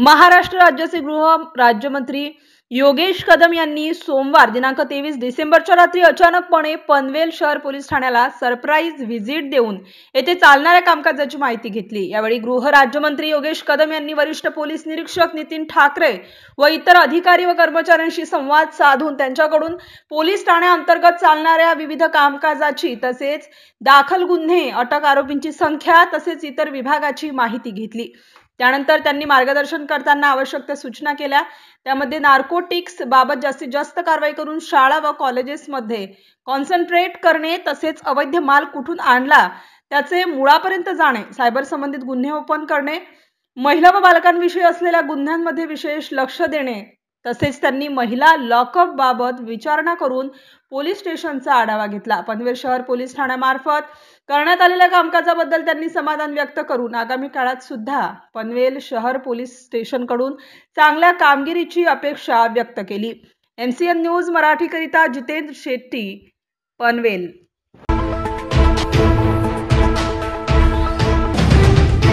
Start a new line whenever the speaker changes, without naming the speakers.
महाराष्ट्र राज्याचे गृह राज्यमंत्री योगेश कदम यांनी सोमवार दिनांक 23 डिसेंबरच्या रात्री अचानकपणे पनवेल शहर पोलीस ठाण्याला सरप्राईज व्हिजिट देऊन येथे चालणाऱ्या कामकाजाची माहिती घेतली। यावेळी गृह राज्यमंत्री योगेश कदम यांनी वरिष्ठ पोलीस निरीक्षक नितीन ठाकरे व इतर अधिकारी व कर्मचाऱ्यांशी संवाद साधून त्यांच्याकडून पोलीस ठाण्याअंतर्गत चालणाऱ्या विविध कामकाजाची तसेच दाखल गुन्हे, अटक आरोपींची संख्या तसेच इतर विभागाची माहिती घेतली। त्यानंतर त्यांनी मार्गदर्शन करताना आवश्यक त्या सूचना केल्या। त्यामध्ये नार्कोटिक्स बाबत जास्तीत जास्त कारवाई करून शाळा व कॉलेजेसमध्ये कॉन्सन्ट्रेट करणे तसेच अवैध माल कुठून आणला त्याचे मुळापर्यंत जाणे, सायबर संबंधित गुन्हे ओपन करणे, महिला व बालकांविषयी असलेल्या गुन्ह्यांमध्ये विशेष लक्ष देणे तसेच त्यांनी महिला लॉकअप बाबत विचारणा करून पोलीस स्टेशनचा आढावा घेतला। पनवेल शहर पोलीस ठाण्यामार्फत करण्यात आलेल्या कामकाजाबद्दल त्यांनी समाधान व्यक्त करून आगामी काळात सुद्धा पनवेल शहर पोलीस स्टेशनकडून चांगल्या कामगिरीची अपेक्षा व्यक्त केली। MCN न्यूज मराठी करिता जितेंद्र शेट्टी, पनवेल।